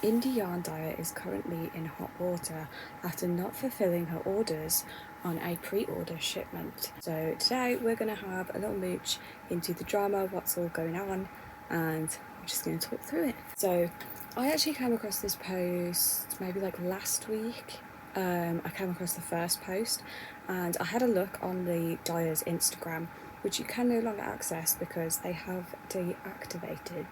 An indie yarn dyer is currently in hot water after not fulfilling her orders on a pre-order shipment. So today we're going to have a little mooch into the drama, what's all going on, and we're just going to talk through it. So I actually came across this post maybe like last week. I came across the first post and I had a look on the dyer's Instagram, which you can no longer access because they have deactivated.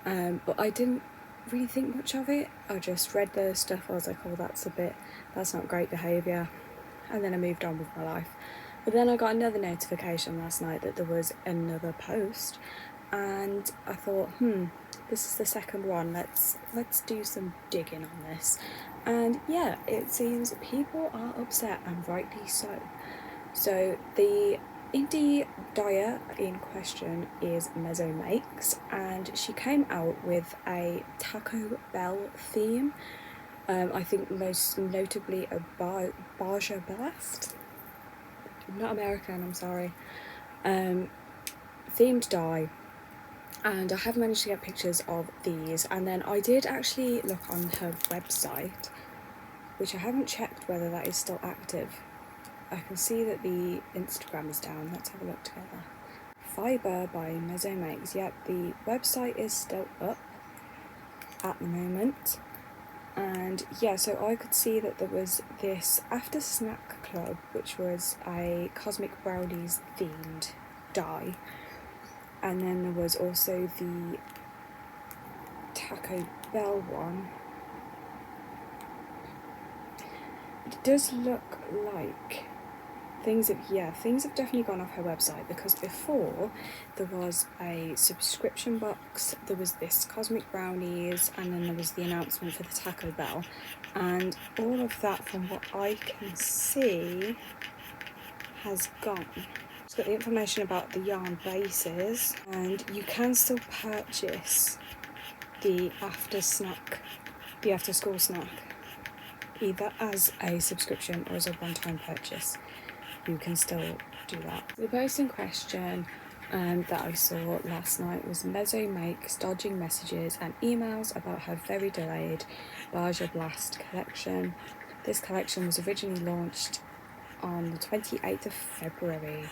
But I didn't really think much of it. I just read the stuff. I was like, oh, that's not great behaviour, and then I moved on with my life. But then I got another notification last night that there was another post, and I thought, this is the second one, let's do some digging on this. And yeah, it seems people are upset, and rightly so. So the indie dyer in question is MezzoMakes, and she came out with a Taco Bell theme. I think most notably a Baja Blast. I'm not American, I'm sorry. Themed dye. And I have managed to get pictures of these, and then I did actually look on her website, which I haven't checked whether that is still active. I can see that the Instagram is down. Let's have a look together. Fibre by MezzoMakes. Yep, the website is still up at the moment. And yeah, so I could see that there was this After Snack Club, which was a Cosmic Brownies themed dye. And then there was also the Taco Bell one. It does look like things have definitely gone off her website, because before there was a subscription box, there was this Cosmic Brownies, and then there was the announcement for the Taco Bell, and all of that, from what I can see, has gone. It's got the information about the yarn bases, and you can still purchase the after school snack, either as a subscription or as a one-time purchase. You can still do that. The post in question that I saw last night was MezzoMakes dodging messages and emails about her very delayed Baja Blast collection. This collection was originally launched on the 28th of February.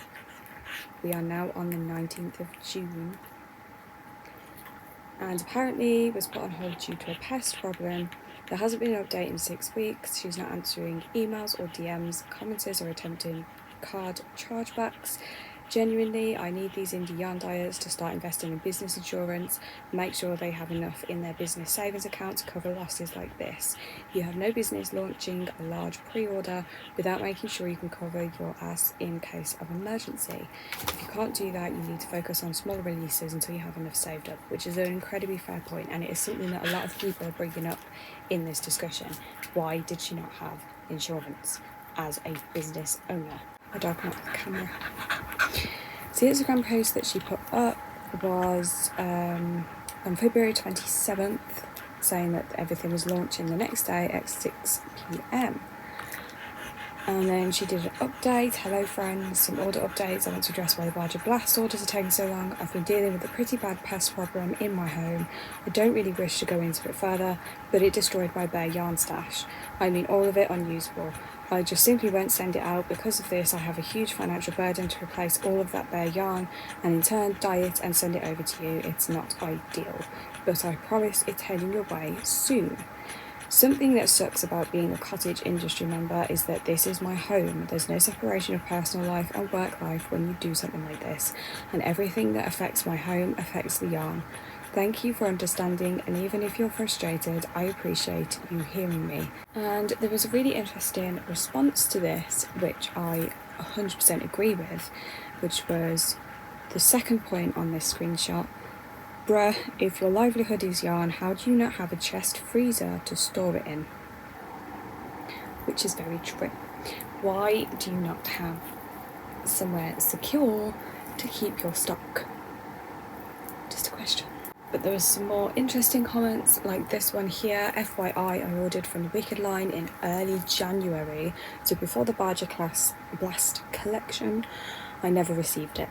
We are now on the 19th of June. And apparently was put on hold due to a pest problem. There hasn't been an update in 6 weeks. She's not answering emails or DMs, commenters, or attempting card chargebacks. Genuinely, I need these indie yarn dyers to start investing in business insurance, make sure they have enough in their business savings account to cover losses like this. You have no business launching a large pre-order without making sure you can cover your ass in case of emergency. If you can't do that, you need to focus on smaller releases until you have enough saved up, which is an incredibly fair point, and it is something that a lot of people are bringing up in this discussion. Why did she not have insurance as a business owner? I'd open up the camera. So the Instagram post that she put up was on February 27th, saying that everything was launching the next day at 6 PM. And then she did an update. Hello friends, some order updates. I want to address why the Baja Blast orders are taking so long. I've been dealing with a pretty bad pest problem in my home. I don't really wish to go into it further, but it destroyed my bare yarn stash. I mean, all of it unusable. I just simply won't send it out. Because of this, I have a huge financial burden to replace all of that bare yarn and in turn dye it and send it over to you. It's not ideal, but I promise it's heading your way soon. Something that sucks about being a cottage industry member is that this is my home. There's no separation of personal life and work life when you do something like this, and everything that affects my home affects the yarn. Thank you for understanding, and even if you're frustrated, I appreciate you hearing me. And there was a really interesting response to this, which I 100% agree with, which was the second point on this screenshot. Bruh, if your livelihood is yarn, how do you not have a chest freezer to store it in? Which is very true. Why do you not have somewhere secure to keep your stock? Just a question. But there was some more interesting comments, like this one here. FYI, I ordered from the Wicked line in early January, so before the Baja Blast collection. I never received it.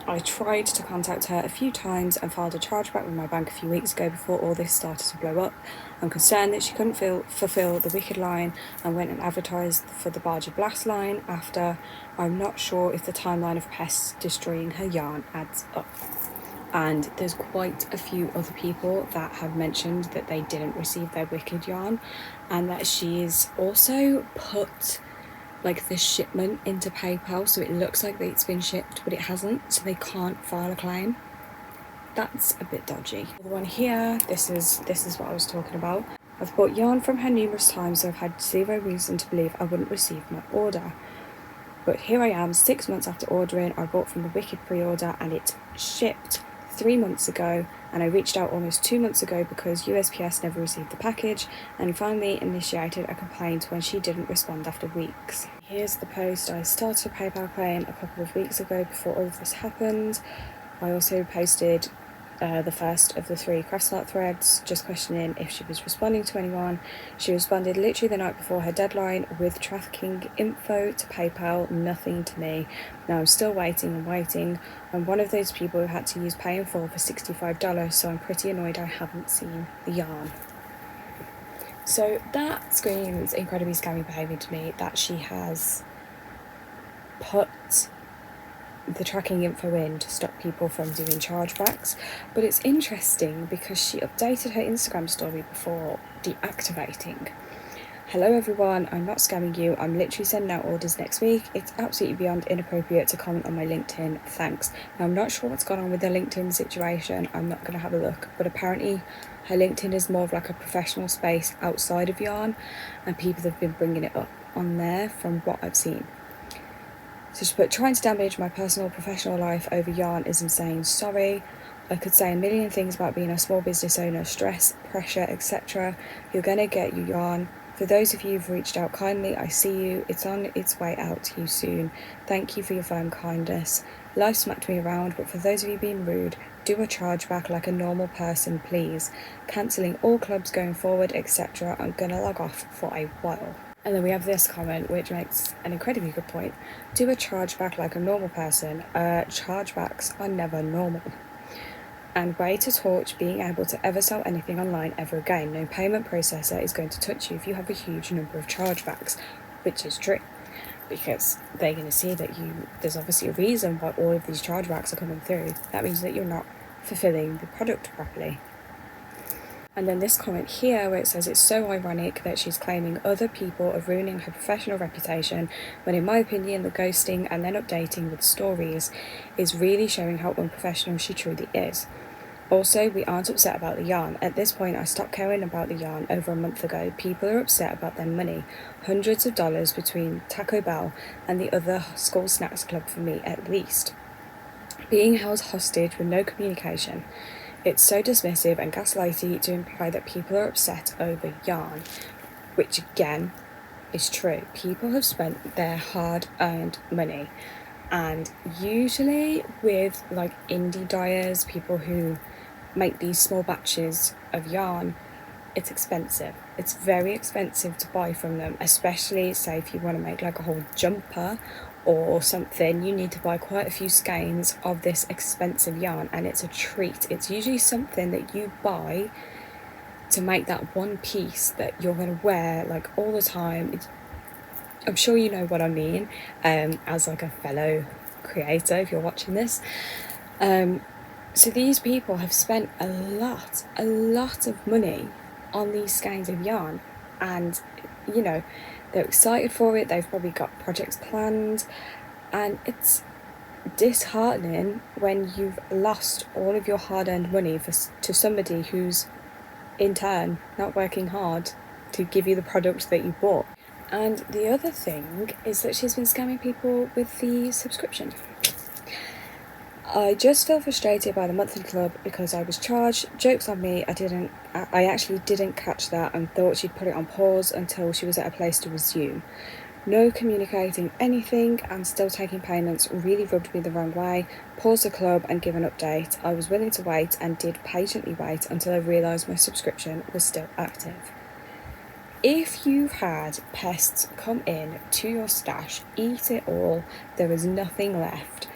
I tried to contact her a few times and filed a chargeback with my bank a few weeks ago before all this started to blow up. I'm concerned that she couldn't fulfill the Wicked line and went and advertised for the Bargy Blast line after. I'm not sure if the timeline of pests destroying her yarn adds up. And there's quite a few other people that have mentioned that they didn't receive their Wicked yarn, and that she's also put like the shipment into PayPal, so it looks like it's been shipped but it hasn't, so they can't file a claim. That's a bit dodgy. The one here, this is what I was talking about. I've bought yarn from her numerous times, so I've had zero reason to believe I wouldn't receive my order. But here I am 6 months after ordering. I bought from the Wicked pre-order and it shipped 3 months ago, and I reached out almost 2 months ago because USPS never received the package and finally initiated a complaint when she didn't respond after weeks. Here's the post. I started a PayPal claim a couple of weeks ago before all of this happened. I also posted the first of the 3 Craftstart threads just questioning if she was responding to anyone. She responded literally the night before her deadline with tracking info to PayPal, nothing to me. Now I'm still waiting and waiting. I'm one of those people who had to use Pay in Full for $65, so I'm pretty annoyed I haven't seen the yarn. So that screams incredibly scammy behaviour to me, that she has put the tracking info in to stop people from doing chargebacks. But it's interesting because she updated her Instagram story before deactivating. Hello everyone, I'm not scamming you, I'm literally sending out orders next week. It's absolutely beyond inappropriate to comment on my LinkedIn, thanks. Now I'm not sure what's gone on with the LinkedIn situation, I'm not going to have a look, but apparently her LinkedIn is more of like a professional space outside of yarn, and people have been bringing it up on there from what I've seen. So she put, trying to damage my personal professional life over yarn is insane. Sorry, I could say a million things about being a small business owner, stress, pressure, etc. You're going to get your yarn. For those of you who've reached out kindly, I see you. It's on its way out to you soon. Thank you for your firm kindness. Life smacked me around, but for those of you being rude, do a chargeback like a normal person, please. Cancelling all clubs going forward, etc. I'm going to log off for a while. And then we have this comment, which makes an incredibly good point. Do a chargeback like a normal person. Chargebacks are never normal. And way to torch being able to ever sell anything online ever again. No payment processor is going to touch you if you have a huge number of chargebacks, which is true. Because they're going to see that there's obviously a reason why all of these chargebacks are coming through. That means that you're not fulfilling the product properly. And then this comment here where it says it's so ironic that she's claiming other people are ruining her professional reputation, when in my opinion the ghosting and then updating with stories is really showing how unprofessional she truly is. Also, we aren't upset about the yarn. At this point I stopped caring about the yarn over a month ago. People are upset about their money. Hundreds of dollars between Taco Bell and the other school snacks club for me at least. Being held hostage with no communication. It's so dismissive and gaslighty to imply that people are upset over yarn, which again is true. People have spent their hard-earned money, and usually with like indie dyers, people who make these small batches of yarn, it's expensive. It's very expensive to buy from them, especially say if you want to make like a whole jumper or something. You need to buy quite a few skeins of this expensive yarn, and it's a treat. It's usually something that you buy to make that one piece that you're going to wear like all the time. I'm sure you know what I mean, as like a fellow creator if you're watching this. So these people have spent a lot of money on these skeins of yarn, and you know, they're excited for it, they've probably got projects planned, and it's disheartening when you've lost all of your hard-earned money to somebody who's in turn not working hard to give you the product that you bought. And the other thing is that she's been scamming people with the subscription. I just feel frustrated by the monthly club because I was charged. Joke's on me, I actually didn't catch that and thought she'd put it on pause until she was at a place to resume. No communicating anything and still taking payments really rubbed me the wrong way. Paused the club and give an update. I was willing to wait and did patiently wait until I realised my subscription was still active. If you've had pests come in to your stash, eat it all, there is nothing left.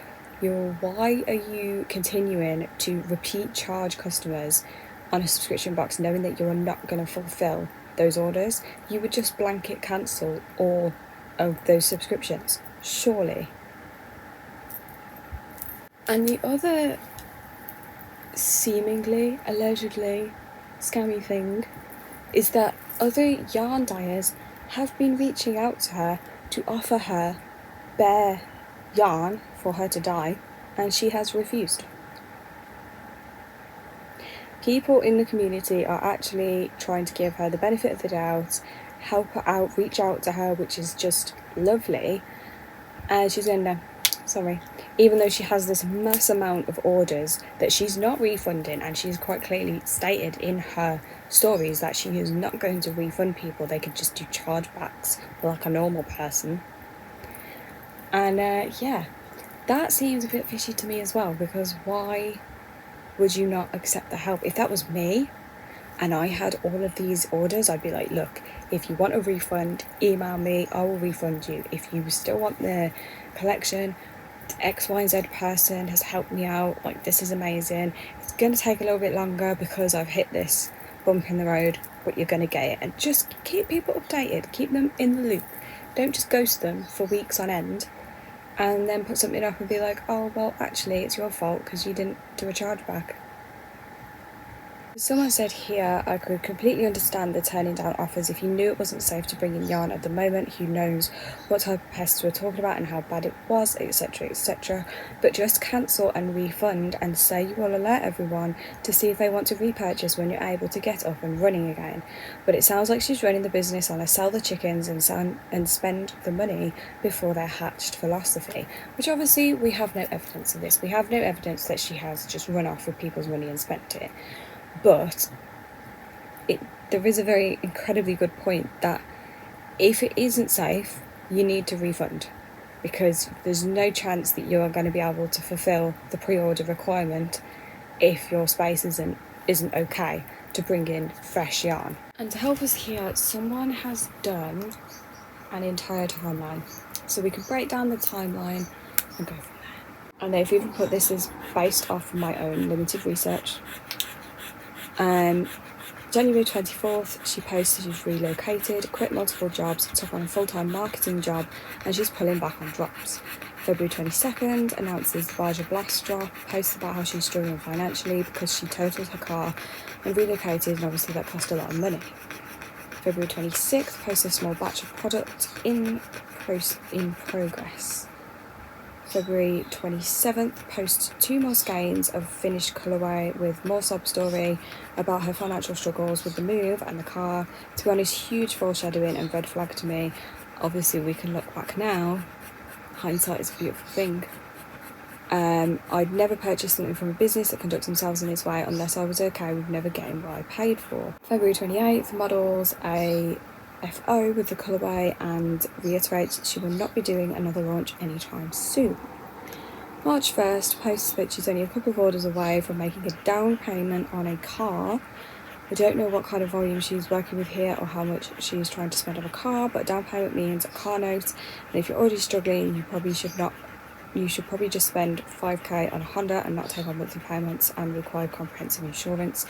Why are you continuing to repeat charge customers on a subscription box knowing that you're not going to fulfill those orders? You would just blanket cancel all of those subscriptions, surely. And the other seemingly, allegedly scammy thing is that other yarn dyers have been reaching out to her to offer her bare yarn for her to dye, and she has refused. People in the community are actually trying to give her the benefit of the doubt, help her out, reach out to her, which is just lovely, and she's going, no, sorry. Even though she has this mass amount of orders that she's not refunding, and she's quite clearly stated in her stories that she is not going to refund people, they could just do chargebacks like a normal person. And yeah, that seems a bit fishy to me as well, because why would you not accept the help? If that was me and I had all of these orders, I'd be like, look, if you want a refund, email me, I will refund you. If you still want the collection, X, Y, and Z person has helped me out, like, this is amazing. It's going to take a little bit longer because I've hit this bump in the road, but you're going to get it. And just keep people updated, keep them in the loop. Don't just ghost them for weeks on end and then put something up and be like, oh, well, actually, it's your fault because you didn't do a chargeback. Someone said here, I could completely understand the turning down offers if you knew it wasn't safe to bring in yarn at the moment. Who knows what type of pests we're talking about and how bad it was, etc, etc. But just cancel and refund and say you will alert everyone to see if they want to repurchase when you're able to get up and running again. But it sounds like she's running the business on a sell the chickens and spend the money before they're hatched philosophy, which obviously we have no evidence of this. We have no evidence that she has just run off with people's money and spent it. But there is a very incredibly good point that if it isn't safe, you need to refund, because there's no chance that you're going to be able to fulfill the pre-order requirement if your space isn't okay to bring in fresh yarn. And to help us here, someone has done an entire timeline, so we can break down the timeline and go from there. And they've even put this as based off my own limited research. January 24th, she posted she's relocated, quit multiple jobs, took on a full-time marketing job, and she's pulling back on drops. February 22nd, announces the Baja Blast drop, posts about how she's struggling financially because she totaled her car and relocated, and obviously that cost a lot of money. February 26th, posts a small batch of product in progress. February 27th, posts 2 more skeins of finished colourway with more sub-story about her financial struggles with the move and the car. To be honest, huge foreshadowing and red flag to me. Obviously, we can look back now. Hindsight is a beautiful thing. I'd never purchase something from a business that conducts themselves in this way unless I was okay with never getting what I paid for. February 28th, models a FO with the colourway and reiterates she will not be doing another launch anytime soon. March 1st, posts that she's only a couple of orders away from making a down payment on a car. I don't know what kind of volume she's working with here or how much she's trying to spend on a car, but down payment means a car note, and if you're already struggling, you should probably just spend 5k on a Honda and not take on monthly payments and require comprehensive insurance.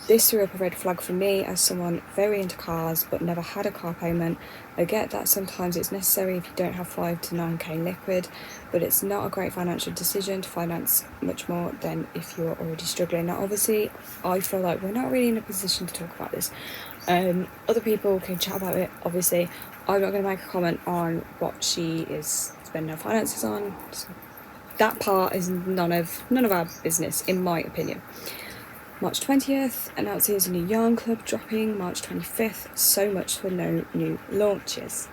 This threw up a red flag for me as someone very into cars but never had a car payment. I get that sometimes it's necessary if you don't have 5 to 9k liquid, but it's not a great financial decision to finance much more than if you're already struggling. Now obviously I feel like we're not really in a position to talk about this. Other people can chat about it. Obviously I'm not going to make a comment on what she is spending her finances on. So that part is none of our business, in my opinion. March 20th, announces a new yarn club dropping. March 25th, so much for no new launches.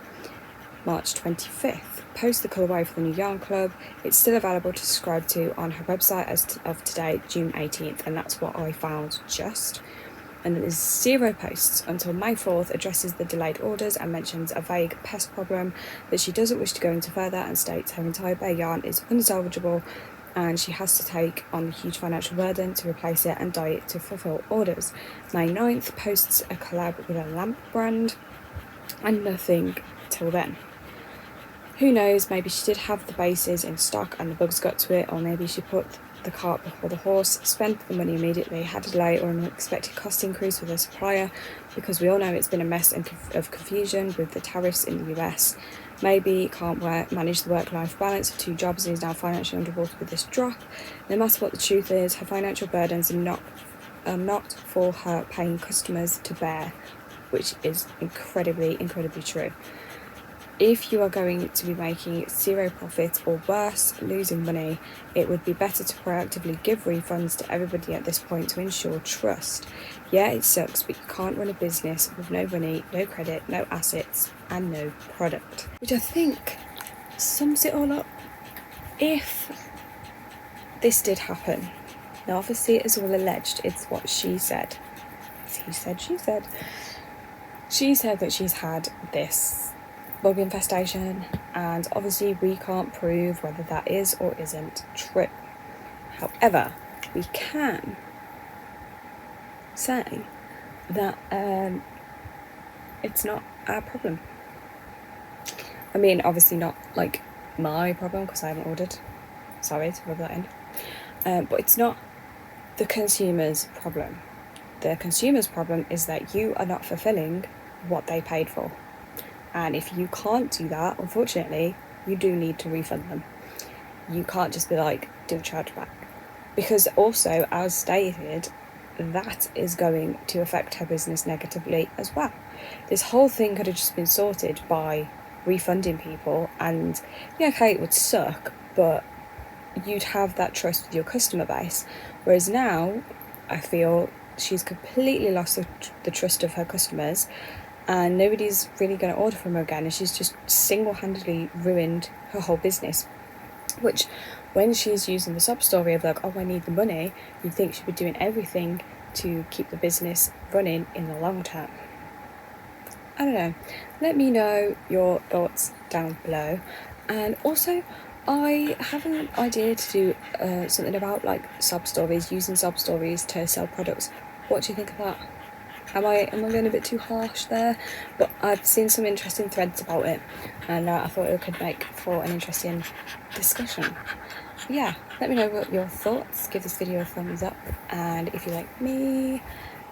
March 25th, post the colourway for the new yarn club. It's still available to subscribe to on her website as of today, June 18th, and that's what I found just. And there's 0 posts until May 4th, addresses the delayed orders and mentions a vague pest problem that she doesn't wish to go into further, and states her entire bare yarn is unsalvageable and she has to take on the huge financial burden to replace it and dye it to fulfill orders. May 9th, posts a collab with a lamp brand, and nothing till then. Who knows, maybe she did have the bases in stock and the bugs got to it, or maybe she put the cart before the horse, spent the money immediately, had a delay or an unexpected cost increase with her supplier, because we all know it's been a mess of confusion with the tariffs in the US. Maybe can't manage the work-life balance of 2 jobs and is now financially underwater with this drop. No matter what the truth is, her financial burdens are not for her paying customers to bear, which is incredibly true. If you are going to be making 0 profit or worse, losing money, it would be better to proactively give refunds to everybody at this point to ensure trust. Yeah, it sucks, but you can't run a business with no money, no credit, no assets, and no product. Which I think sums it all up. If this did happen, now obviously it is all alleged, it's what she said. He said, she said. She said that she's had this bug infestation, and obviously we can't prove whether that is or isn't true. However, we can say that it's not our problem. I mean, obviously not like my problem because I haven't ordered. Sorry to rub that in. But it's not the consumer's problem. The consumer's problem is that you are not fulfilling what they paid for. And if you can't do that, unfortunately, you do need to refund them. You can't just be like, do a chargeback. Because also, as stated, that is going to affect her business negatively as well. This whole thing could have just been sorted by refunding people, and yeah, okay, it would suck, but you'd have that trust with your customer base. Whereas now, I feel she's completely lost the trust of her customers, and nobody's really going to order from her again, and she's just single-handedly ruined her whole business. Which, when she's using the sob story of like, oh, I need the money, you'd think she'd be doing everything to keep the business running in the long term. I don't know. Let me know your thoughts down below. And also, I have an idea to do something about like sob stories, using sob stories to sell products. What do you think of that? Am I going a bit too harsh there? But I've seen some interesting threads about it, and I thought it could make for an interesting discussion. Yeah, let me know what your thoughts. Give this video a thumbs up, and if you like me,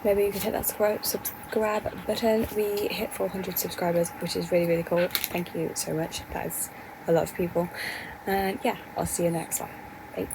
maybe you could hit that subscribe button. We hit 400 subscribers, which is really cool. Thank you so much. That is a lot of people. And yeah, I'll see you next one. Bye.